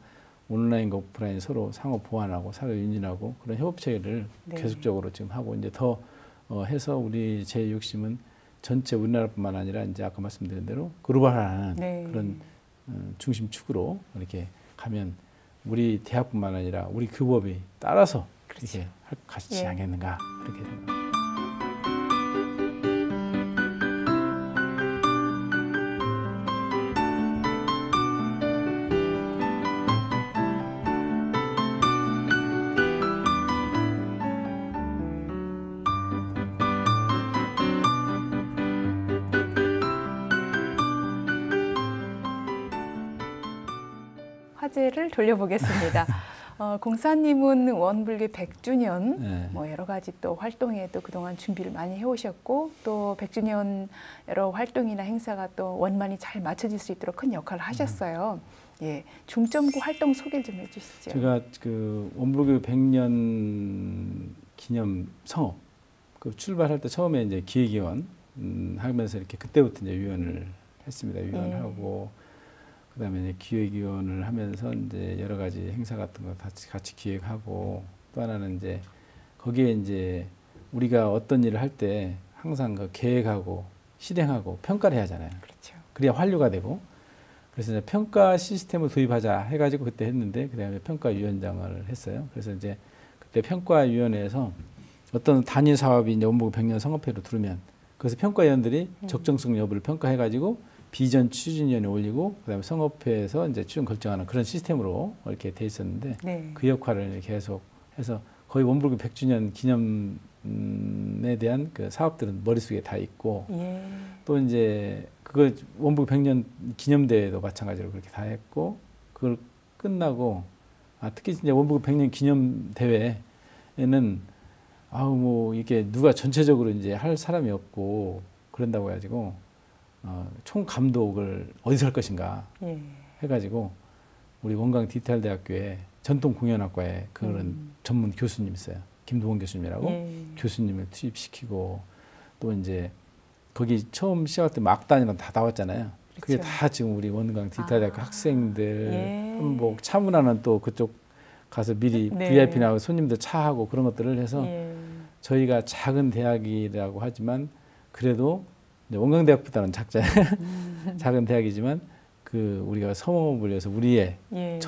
온라인과 오프라인 서로 상호 보완하고 사회 윤진하고 그런 협업 체계를 계속적으로 지금 하고 이제 더 해서 우리 제 욕심은 전체 우리나라뿐만 아니라 이제 아까 말씀드린 대로 글로벌화하는 그런 중심축으로 이렇게 가면 우리 대학뿐만 아니라 우리 교법이 따라서 이렇게 가지 않겠는가 그렇게 생각합니다. 화제를 돌려보겠습니다. 공사님은 원불교 100주년 네. 뭐 여러 가지 또 활동에도 그동안 준비를 많이 해오셨고 또 100주년 여러 활동이나 행사가 또 원만히 잘 맞춰질 수 있도록 큰 역할을 하셨어요. 예, 중점구 활동 소개를 좀 해주시죠. 제가 그 원불교 100년 기념 성업 그 출발할 때 처음에 이제 기획위원 하면서 이렇게 그때부터 이제 위원을 했습니다. 위원하고 그다음에 이제 기획위원을 하면서 이제 여러 가지 행사 같은 거 같이 기획하고 또 하나는 이제 거기에 이제 우리가 어떤 일을 할 때 항상 그 계획하고 실행하고 평가를 해야 하잖아요. 그렇죠. 그래야 환류가 되고 그래서 이제 평가 시스템을 도입하자 해가지고 그때 했는데 그다음에 평가위원장을 했어요. 그래서 이제 그때 평가위원회에서 어떤 단위 사업이 이제 원불교 100년 성업회로 들으면 그래서 평가위원들이 적정성 여부를 평가해가지고 비전 추진위원회 올리고 그다음에 성업회에서 이제 추진 결정하는 그런 시스템으로 이렇게 돼 있었는데 네. 그 역할을 계속 해서 거의 원불교 100주년 기념에 대한 그 사업들은 머릿속에 다 있고 예. 또 이제 그거 원불교 100년 기념대회도 마찬가지로 그렇게 다 했고 그걸 끝나고 특히 이제 원불교 100년 기념대회에는 아우 뭐 이게 누가 전체적으로 이제 할 사람이 없고 그런다고 해가지고 총 감독을 어디서 할 것인가 예. 해가지고 우리 원광 디지털대학교에 전통공연학과에 그런 전문 교수님 있어요. 김도원 교수님이라고 교수님을 투입시키고 또 이제 거기 처음 시작할 때 막단이랑 다 나왔잖아요. 그게 그렇죠. 다 지금 우리 원광 디지털대학교 학생들 예. 뭐 차문화는 또 그쪽 가서 미리 네. VIP 나가고 손님들 차하고 그런 것들을 해서 예. 저희가 작은 대학이라고 하지만 그래도 원광대학보다는 작잖아요. 작은 대학이지만 그 우리가 성업을 위해서 우리의 예.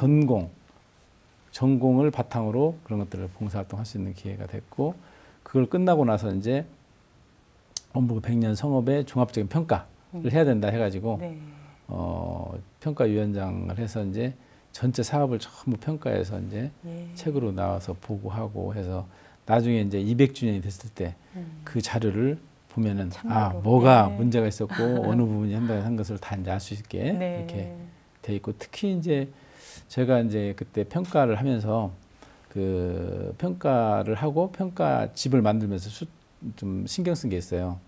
전공을 바탕으로 그런 것들을 봉사활동할 수 있는 기회가 됐고 그걸 끝나고 나서 이제 원불교 100년 성업의 종합적인 평가를 해야 된다 해가지고 네. 평가위원장을 해서 이제 전체 사업을 전부 평가해서 이제 예. 책으로 나와서 보고하고 해서 나중에 이제 200주년이 됐을 때 그 자료를 보면은 참고로. 뭐가 네. 문제가 있었고 어느 부분이 한다는 것을 다 이제 알 수 있게 네. 이렇게 돼 있고 특히 이제 제가 이제 그때 평가를 하면서 그 평가를 하고 평가집을 만들면서 좀 신경 쓴 게 있어요.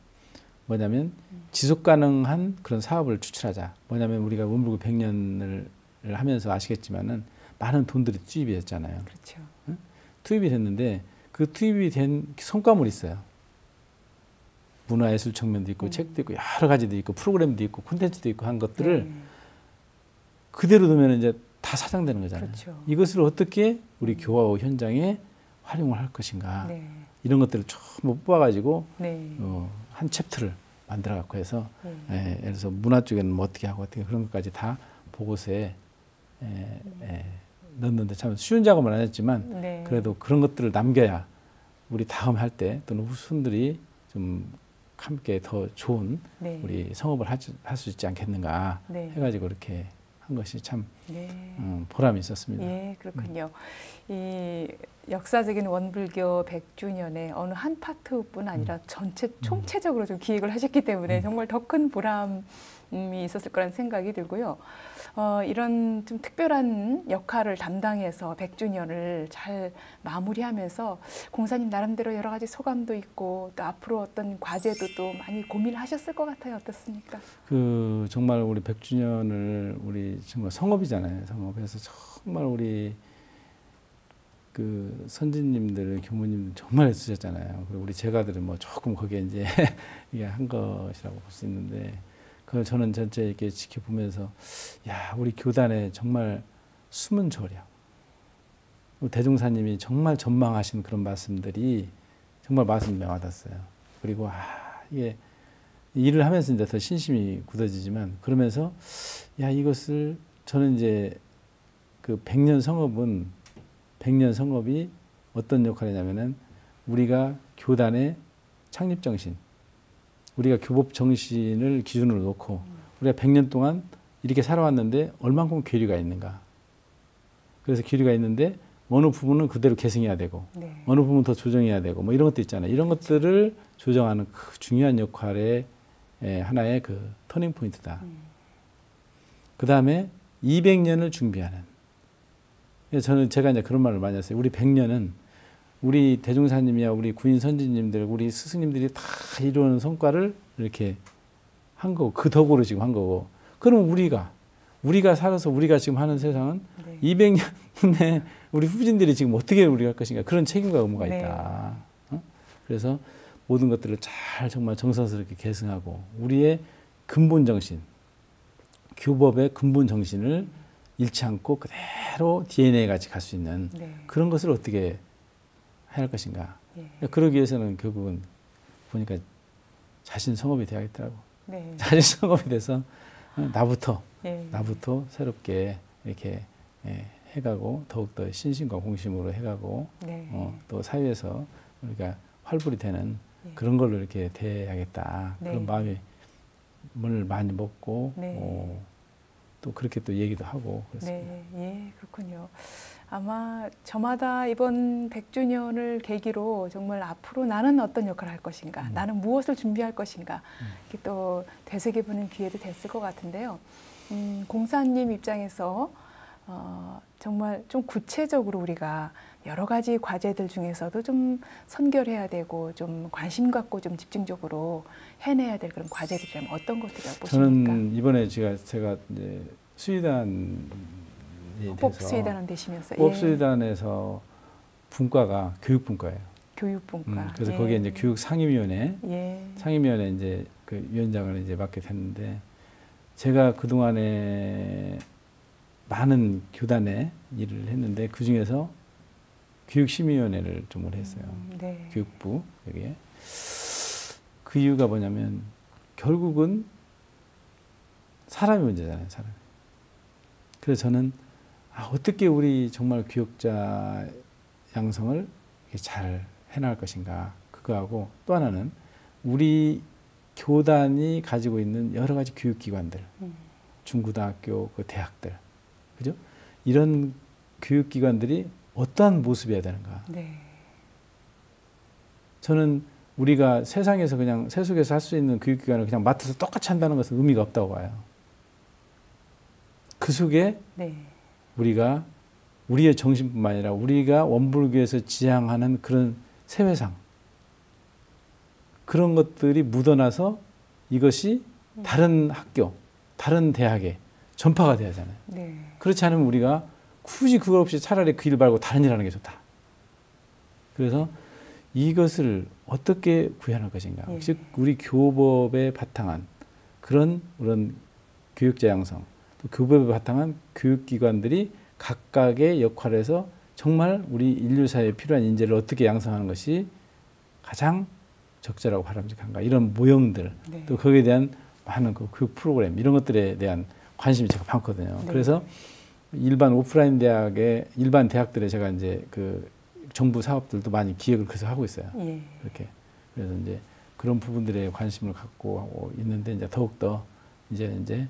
뭐냐면 지속 가능한 그런 사업을 추출하자. 뭐냐면 우리가 원불교 100년을 하면서 아시겠지만은 많은 돈들이 투입이 됐잖아요. 그렇죠. 응? 투입이 됐는데 그 투입이 된 성과물이 있어요. 문화예술 측면도 있고 책도 있고 여러 가지도 있고 프로그램도 있고 콘텐츠도 있고 한 것들을 그대로 두면 이제 다 사장되는 거잖아요. 그렇죠. 이것을 어떻게 우리 교화호 현장에 활용을 할 것인가 네. 이런 것들을 전부 뽑아가지고 네. 한 챕터를 만들어갖고 해서 네. 예를 들어서 문화 쪽에는 뭐 어떻게 하고 어떻게 그런 것까지 다 보고서에 넣는데 참 쉬운 작업은 아니었지만 네. 그래도 그런 것들을 남겨야 우리 다음 할 때 또는 후손들이 좀 함께 더 좋은 네. 우리 성업을 할 수 있지 않겠는가 네. 해가지고 이렇게 한 것이 참 네. 보람이 있었습니다. 예, 그렇군요. 이 역사적인 원불교 100주년의 어느 한 파트뿐 아니라 전체 총체적으로 좀 기획을 하셨기 때문에 정말 더 큰 보람이 있었을 거라는 생각이 들고요. 이런 좀 특별한 역할을 담당해서 100주년을 잘 마무리하면서 공사님 나름대로 여러 가지 소감도 있고 또 앞으로 어떤 과제도 또 많이 고민하셨을 것 같아요. 어떻습니까? 그 정말 우리 100주년을 우리 정말 성업이잖아요. 성업해서 정말 우리 그 선진님들, 교무님들 정말 애쓰셨잖아요. 그리고 우리 제가들은 뭐 조금 거기에 이제 이게 한 것이라고 볼 수 있는데 그걸 저는 전체 이렇게 지켜보면서 야 우리 교단에 정말 숨은 조력 대종사님이 정말 전망하신 그런 말씀들이 정말 말씀 와닿았어요. 그리고 이게 일을 하면서 이제 더 신심이 굳어지지만 그러면서 야 이것을 저는 이제 그 100년 성업이 어떤 역할이냐면은 우리가 교단의 창립 정신, 우리가 교법 정신을 기준으로 놓고 우리가 100년 동안 이렇게 살아왔는데 얼만큼 괴리가 있는가. 그래서 괴리가 있는데 어느 부분은 그대로 계승해야 되고 네. 어느 부분은 더 조정해야 되고 뭐 이런 것도 있잖아요. 이런 것들을 조정하는 그 중요한 역할의 하나의 그 터닝 포인트다. 그 다음에 200년을 준비하는 저는 제가 이제 그런 말을 많이 했어요. 우리 100년은 우리 대종사님이야 우리 구인 선지님들 우리 스승님들이 다 이루는 성과를 이렇게 한 거고 그 덕으로 지금 한 거고 그럼 우리가 살아서 우리가 지금 하는 세상은 네. 200년 후에 우리 후진들이 지금 어떻게 우리가 할 것인가 그런 책임과 의무가 있다. 네. 그래서 모든 것들을 잘 정말 정성스럽게 계승하고 우리의 근본 정신 교법의 근본 정신을 잃지 않고 그대로 DNA 같이 갈 수 있는 네. 그런 것을 어떻게 해야 할 것인가. 예. 그러기 위해서는 결국은 보니까 자신 성업이 돼야겠더라고. 네. 자신 성업이 돼서 나부터 새롭게 이렇게 해가고 더욱더 신심과 공심으로 해가고 네. 또 사회에서 우리가 활불이 되는 그런 걸로 이렇게 돼야겠다. 네. 그런 마음을 많이 먹고 네. 또 그렇게 또 얘기도 하고 그렇습니다. 네, 예, 그렇군요. 아마 저마다 이번 100주년을 계기로 정말 앞으로 나는 어떤 역할을 할 것인가, 나는 무엇을 준비할 것인가, 이렇게 또 되새겨보는 기회도 됐을 것 같은데요. 공사님 입장에서 정말 좀 구체적으로 우리가 여러 가지 과제들 중에서도 좀 선결해야 되고 좀 관심 갖고 좀 집중적으로 해내야 될 그런 과제들이라면 어떤 것들이라고 보십니까? 저는 이번에 제가 이제 수의단이 헌법 수의단원 되시면서 헌법 수의단에서 분과가 교육분과예요. 교육분과. 그래서 거기에 이제 교육상임위원회 상임위원회 이제 그 위원장을 이제 맡게 됐는데 제가 그 동안에 많은 교단에 일을 했는데 그 중에서 교육심의위원회를 좀 오래 했어요. 네. 교육부 여기에. 그 이유가 뭐냐면 결국은 사람이 문제잖아요. 사람. 그래서 저는 어떻게 우리 정말 교육자 양성을 잘 해나갈 것인가 그거하고 또 하나는 우리 교단이 가지고 있는 여러 가지 교육기관들 중고등학교 그 대학들 그죠? 이런 교육기관들이 어떠한 모습이어야 되는가. 네. 저는 우리가 세상에서 그냥 세속에서 할 수 있는 교육기관을 그냥 맡아서 똑같이 한다는 것은 의미가 없다고 봐요. 그 속에 네. 우리가 우리의 정신뿐만 아니라 우리가 원불교에서 지향하는 그런 세회상 그런 것들이 묻어나서 이것이 다른 학교, 다른 대학에 전파가 돼야 하잖아요. 네. 그렇지 않으면 우리가 굳이 그거 없이 차라리 그 일 말고 다른 일 하는 게 좋다. 그래서 이것을 어떻게 구현할 것인가. 예. 즉 우리 교법에 바탕한 그런 교육자 양성, 또 교법에 바탕한 교육기관들이 각각의 역할에서 정말 우리 인류사회에 필요한 인재를 어떻게 양성하는 것이 가장 적절하고 바람직한가. 이런 모형들, 네. 또 거기에 대한 많은 그 교육 프로그램 이런 것들에 대한 관심이 제가 많거든요. 네. 그래서 일반 오프라인 일반 대학들에 제가 이제 그 정부 사업들도 많이 기획을 그래서 하고 있어요. 예. 그렇게. 그래서 이제 그런 부분들에 관심을 갖고 있는데 이제 더욱더 이제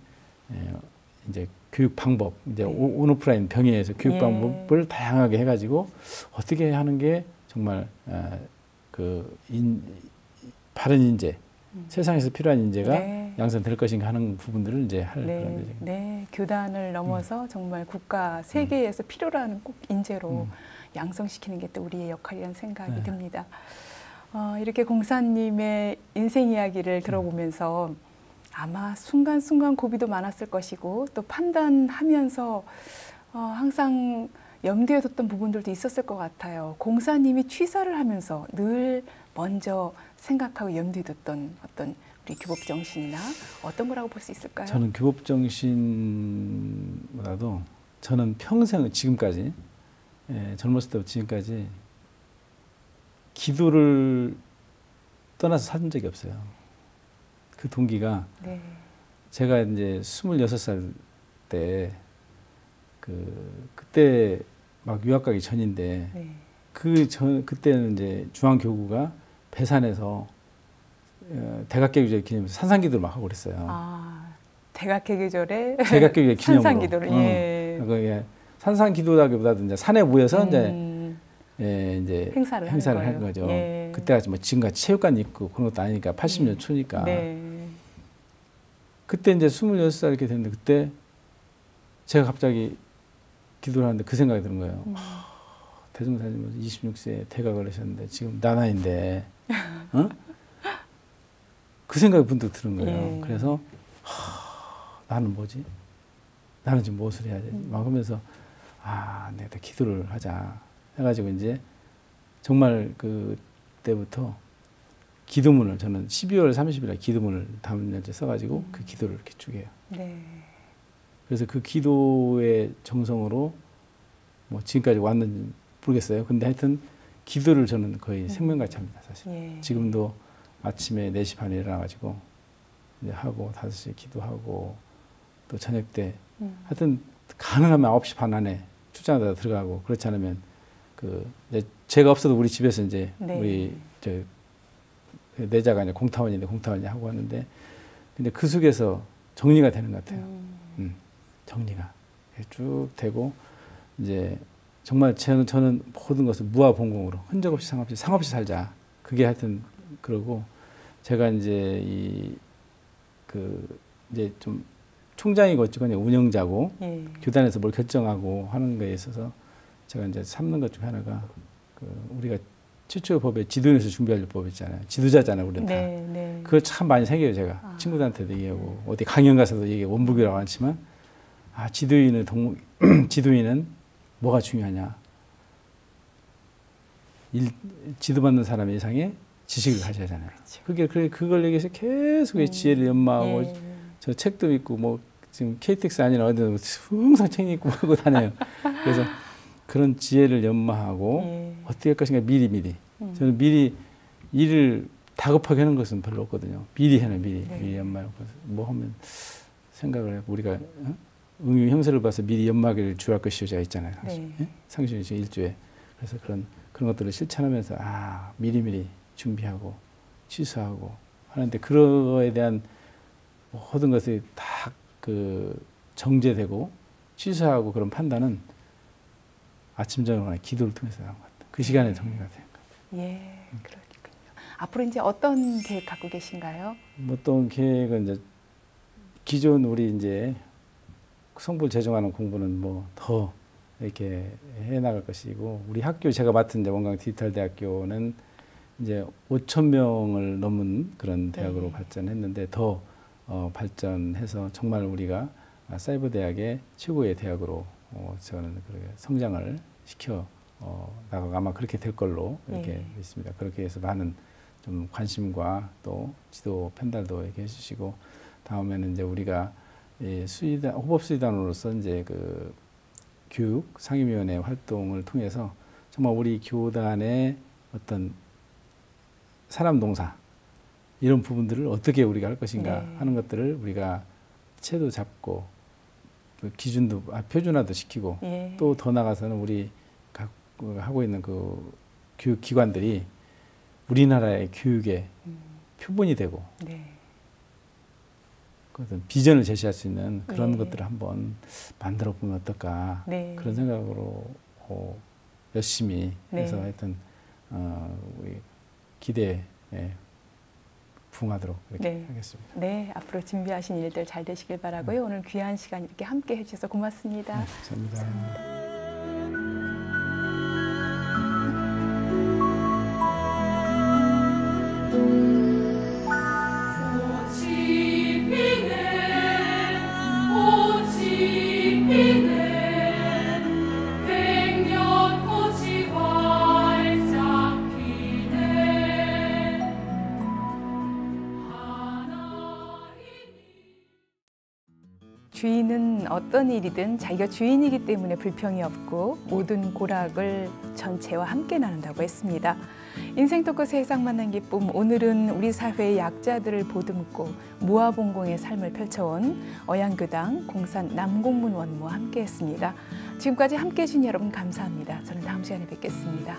교육 방법, 이제 온오프라인 병행해서 교육 방법을 다양하게 해가지고 어떻게 하는 게 정말 바른 인재, 세상에서 필요한 인재가 네. 양성될 것인가 하는 부분들을 이제 할 네. 그런 데죠. 네, 교단을 넘어서 정말 국가 세계에서 필요로 하는 꼭 인재로 양성시키는 게 또 우리의 역할이라는 생각이 네. 듭니다. 이렇게 공사님의 인생 이야기를 들어보면서 아마 순간순간 고비도 많았을 것이고 또 판단하면서 항상 염두에 뒀던 부분들도 있었을 것 같아요. 공사님이 취사를 하면서 늘 먼저 생각하고 염두에 뒀던 어떤 우리 교법 정신이나 어떤 거라고 볼 수 있을까요? 저는 교법 정신보다도 저는 평생 지금까지 젊었을 때부터 지금까지 기도를 떠나서 산 적이 없어요. 그 동기가 네. 제가 이제 26살 때 그때 막 유학 가기 전인데 네. 그때는 이제 중앙교구가 배산에서 대각개교절 기념해서 산상기도를 막 하고 그랬어요. 아, 대각개교절에 기념으로. 산상기도를 예. 산상기도라기보다도 이제 산에 모여서 이제 행사를 한 거죠. 예. 그때같이 뭐 지금같이 체육관 있고 그런 것도 아니니까 80년 초니까. 네. 그때 이제 26살 이렇게 됐는데 그때 제가 갑자기 기도를 하는데 그 생각이 드는 거예요. 대종사님 26세에 대각을 하셨는데 지금 나나인데 어? 그 생각이 문득 드는 거예요. 예. 그래서 나는 뭐지? 나는 지금 무엇을 해야 되지? 막 하면서 내가 기도를 하자 해가지고 이제 정말 그때부터 기도문을 저는 12월 30일에 기도문을 담임날짜 써가지고 그 기도를 이렇게 쭉 해요. 네. 그래서 그 기도의 정성으로 뭐 지금까지 왔는지 모르겠어요. 근데 하여튼 기도를 저는 거의 생명같이 합니다, 사실. 예. 지금도 아침에 4시 반에 일어나가지고 이제 하고 5시에 기도하고 또 저녁 때 하여튼 가능하면 9시 반 안에 출장하다 들어가고 그렇지 않으면 이제 제가 없어도 우리 집에서 이제 네. 우리 내자가 이제 공타원인데 공타원이 하고 하는데 근데 그 속에서 정리가 되는 것 같아요. 정리가 쭉 되고 이제 정말 저는 모든 것을 무아봉공으로 흔적 없이 상없이 살자. 그게 하여튼 그러고 제가 이제 이제 좀 총장이고 어쨌거나 운영자고 예. 교단에서 뭘 결정하고 하는 거에 있어서 제가 이제 삼는 것 중에 하나가 우리가 최초의 법에 지도인에서 준비할 법이 있잖아요. 지도자잖아요, 우리는 다. 네, 네. 그걸 참 많이 새겨요, 제가. 친구들한테도 얘기하고 어디 강연 가서도 얘기하고 원불교라고 하지만 지도인은 뭐가 중요하냐? 지도받는 사람 이상의 지식을 가져야 하잖아요. 그렇죠. 그걸 얘기해서 계속 지혜를 연마하고 예. 저 책도 읽고 뭐 지금 KTX 아니라 어디 항상 책 읽고 하고 다녀요. 그래서 그런 지혜를 연마하고 예. 어떻게 할 것인가 미리. 저는 미리 일을 다급하게 하는 것은 별로 없거든요. 미리 해놔 미리 연마하고 뭐 하면 생각을 하고 우리가 응유 형세를 봐서 미리 연마하기를 주할 것이오자 있잖아요. 네. 상신이 지금 1조에 그래서 그런 것들을 실천하면서 미리 준비하고 취소하고 하는데 그거에 대한 모든 것이 다 정제되고 취소하고 그런 판단은 아침 저녁 기도를 통해서 나온 것 같아요. 그 시간에 정리가 된 것 같아요. 예, 그렇군요. 앞으로 이제 어떤 계획 갖고 계신가요? 어떤 계획은 이제 기존 우리 이제 성불 제정하는 공부는 뭐 더 이렇게 해 나갈 것이고 우리 학교 제가 맡은 이제 원광 디지털 대학교는 이제 5,000명을 넘은 그런 대학으로 발전했는데 더 발전해서 정말 우리가 사이버 대학의 최고의 대학으로 저는 그렇게 성장을 시켜 나가고 아마 그렇게 될 걸로 이렇게 있습니다. 그렇게 해서 많은 좀 관심과 또 지도 편달도 이렇게 해주시고 다음에는 이제 우리가 호법 수의단으로서 이제 교육 상임위원회 활동을 통해서 정말 우리 교단의 어떤 사람 동사 이런 부분들을 어떻게 우리가 할 것인가 하는 것들을 우리가 체도 잡고 기준도 표준화도 시키고 또 더 나가서는 우리 하고 있는 그 교육 기관들이 우리나라의 교육의 표본이 되고 어떤 비전을 제시할 수 있는 그런 것들을 한번 만들어 보면 어떨까 그런 생각으로 열심히 해서 하여튼 우리 기대에 부응하도록 이렇게 하겠습니다. 네, 앞으로 준비하신 일들 잘 되시길 바라고요. 오늘 귀한 시간 이렇게 함께 해주셔서 고맙습니다. 감사합니다. 주인은 어떤 일이든 자기가 주인이기 때문에 불평이 없고 모든 고락을 전체와 함께 나눈다고 했습니다. 인생 토크 세상 만난 기쁨, 오늘은 우리 사회의 약자들을 보듬고 무아봉공의 삶을 펼쳐온 어양교당 공산 남공문 원무와 함께했습니다. 지금까지 함께해 주신 여러분 감사합니다. 저는 다음 시간에 뵙겠습니다.